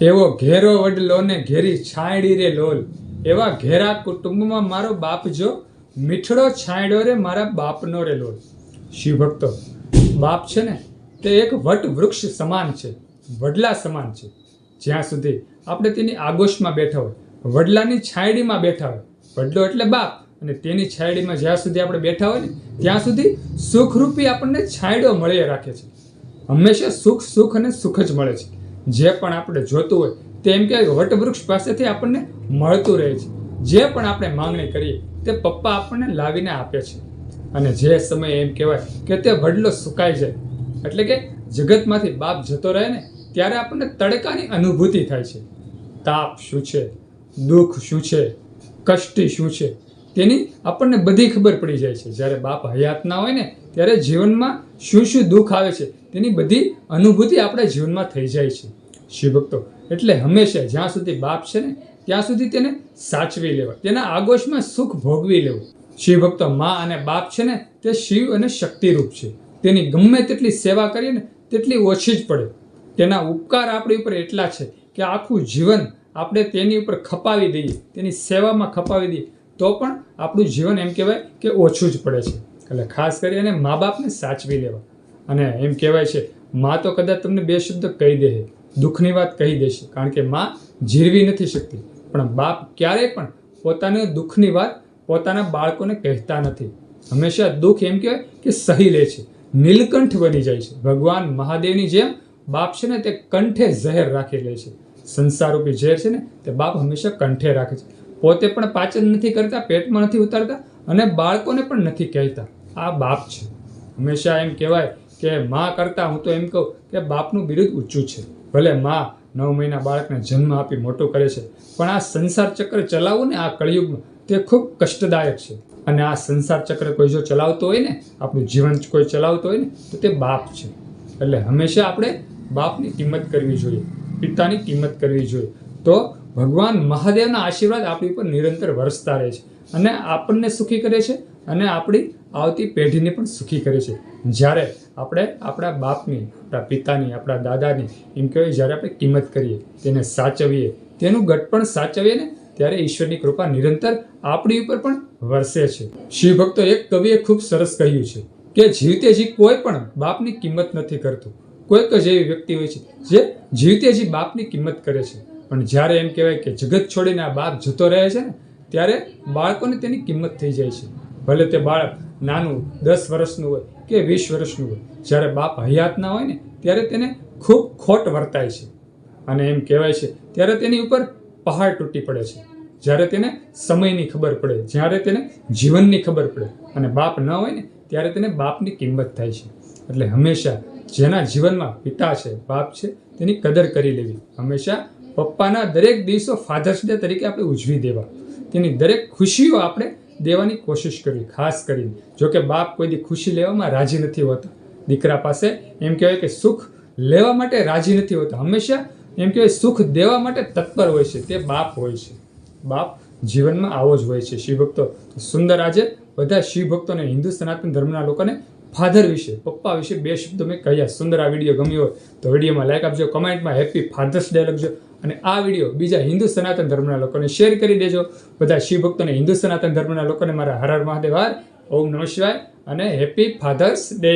એવો ઘેરો વડલો ને ઘેરી છાંયડી રે લોલ, એવા ઘેરા કુટુંબમાં મારો બાપ જો, મીઠડો છાંયડો રે મારા બાપનો રે લોલ. શિવ ભક્તો, બાપ છે ને તે એક વટ વૃક્ષ સમાન છે, વડલા સમાન છે. જ્યાં સુધી આપણે તેની આગોશમાં બેઠા હોય, વડલાની છાંયડીમાં બેઠા હોય, વડલો એટલે બાપ, અને તેની છાંયડીમાં જ્યાં સુધી આપણે બેઠા હોય ને ત્યાં સુધી સુખરૂપી આપણને છાંયડો મળી રાખે છે. હંમેશા સુખ સુખ અને સુખ જ મળે છે. જે પણ આપણે જોતું હોય તે એમ કે વટવૃક્ષ પાસેથી આપણને મળતું રહે છે. જે પણ આપણે માંગણી કરીએ તે પપ્પા આપણને લાવીને આપે છે. અને જે સમયે એમ કહેવાય કે તે વડલો સુકાઈ જાય, એટલે કે જગતમાંથી બાપ જતો રહે ને ત્યારે આપણને તડકાની અનુભૂતિ થાય છે. તાપ શું છે, દુઃખ શું છે, કષ્ટી શું છે, તેની આપણને બધી ખબર પડી જાય છે. જ્યારે બાપ હયાત ના હોય ને ત્યારે જીવનમાં શું શું દુઃખ આવે છે તેની બધી અનુભૂતિ આપણા જીવનમાં થઈ જાય છે. શિવ ભક્તો, એટલે હંમેશા જ્યાં સુધી બાપ છે ને ત્યાં સુધી તેને સાચવી લેવા, તેના આગોશમાં સુખ ભોગવી લેવું. શિવ ભક્તો, મા અને બાપ છે ને તે શિવ અને શક્તિરૂપ છે. તેની ગમે તેટલી સેવા કરીએ ને તેટલી ઓછી જ પડે. તેના ઉપકાર આપણી ઉપર એટલા છે કે આખું જીવન આપણે તેની ઉપર ખપાવી દઈએ, તેની સેવામાં ખપાવી દઈએ તો પણ આપણું જીવન એમ કહેવાય કે ઓછું જ પડે છે. એટલે ખાસ કરીને મા બાપને સાચવી લેવા. અને એમ કહેવાય છે મા તો કદાચ તમને બે શબ્દ કહી દે, દુઃખની વાત કહી દેશે, કારણ કે મા જીરવી નથી શકતી, પણ બાપ ક્યારેય પણ પોતાને દુઃખની વાત પોતાના બાળકોને કહેતા નથી. હંમેશા દુઃખ એમ કહેવાય કે સહી લે છે, નીલકંઠ બની જાય છે. ભગવાન મહાદેવની જેમ બાપ છે ને તે કંઠે ઝેર રાખી લે છે. સંસારરૂપી ઝેર છે ને તે બાપ હંમેશા કંઠે રાખે છે. પોતે પણ પાચન નથી કરતા, પેટમાં નથી ઉતારતા, અને બાળકોને પણ નથી કહેતા. આ બાપ છે. હંમેશા એમ કહેવાય કે મા કરતા હું તો એમ કહું કે બાપનું બિરુદ ઊંચું છે. ભલે મા 9 મહિના બાળકને જન્મ આપી મોટું કરે છે, પણ આ સંસાર ચક્ર ચલાવવું ને આ કળિયુગમાં તે ખૂબ કષ્ટદાયક છે. અને આ સંસાર ચક્ર કોઈ જો ચલાવતો હોય ને, આપણું જીવન કોઈ ચલાવતો હોય ને તો તે બાપ છે. એટલે હંમેશા આપણે બાપની કિંમત કરવી જોઈએ, પિતાની કિંમત કરવી જોઈએ. તો ભગવાન મહાદેવના આશીર્વાદ આપણી ઉપર નિરંતર વરસતા રહે છે, અને આપણને સુખી કરે છે, અને આપણી આવતી પેઢીને પણ સુખી કરે છે. જ્યારે આપણે આપણા બાપની, આપણા પિતાની, આપણા દાદાની એમ કહેવાય જ્યારે આપણે કિંમત કરીએ, તેને સાચવીએ, તેનું ગઢપણ સાચવીએ ને ત્યારે ઈશ્વરની કૃપા નિરંતર આપણી ઉપર પણ વરસે છે. શિવ ભક્તો, એક કવિએ ખૂબ સરસ કહ્યું છે કે જીવતે જી કોઈ પણ બાપની કિંમત નથી કરતું. કોઈક જ એવી વ્યક્તિ હોય છે જે જીવતે જી બાપની કિંમત કરે છે, પણ જ્યારે એમ કહેવાય કે જગત છોડીને આ બાપ જતો રહે છે ને ત્યારે બાળકોને તેની કિંમત થઈ જાય છે. ભલે તે બાળક નાનું 10 વર્ષનું હોય કે 20 વર્ષનું હોય, જ્યારે બાપ હયાત ના હોય ને ત્યારે તેને ખૂબ ખોટ વર્તાય છે. અને એમ કહેવાય છે ત્યારે તેની ઉપર પહાડ તૂટી પડે છે. જ્યારે તેને સમયની ખબર પડે, જ્યારે તેને જીવનની ખબર પડે, અને બાપ ન હોય ને ત્યારે તેને બાપની કિંમત થાય છે. એટલે હંમેશા જેના જીવનમાં પિતા છે, બાપ છે, તેની કદર કરી લેવી. હંમેશા પપ્પાના દરેક દિવસો ફાધર્સ ડે તરીકે આપણે ઉજવી દેવા. તેની દરેક ખુશીઓ આપણે દેવાની કોશિશ કરવી. ખાસ કરીને જોકે બાપ કોઈ દી ખુશી લેવામાં રાજી નથી હોતા. દીકરા પાસે એમ કહેવાય કે સુખ લેવા માટે રાજી નથી હોતા. હંમેશા એમ કહેવાય સુખ દેવા માટે તત્પર હોય છે, તે બાપ હોય છે. બાપ જીવનમાં આવો જ હોય છે. શિવ ભક્તો, સુંદર આજે બધા શિવ ભક્તોને, હિન્દુ સનાતન ધર્મના લોકોને ફાધર વિશે, પપ્પા વિશે 2 શબ્દો મેં કહ્યા. સુંદર આ વિડીયો ગમ્યો હોય તો વિડીયોમાં લાઈક આપજો, કમેન્ટમાં હેપી ફાધર્સ ડે લખજો, અને આ વિડીયો બીજા હિન્દુ સનાતન ધર્મના લોકોને શેર કરી દેજો. બધા શિવ ભક્તોને, હિન્દુ સનાતન ધર્મના લોકોને મારા હર હર મહાદેવ, ઓમ નમઃ શિવાય અને હેપી ફાધર્સ ડે.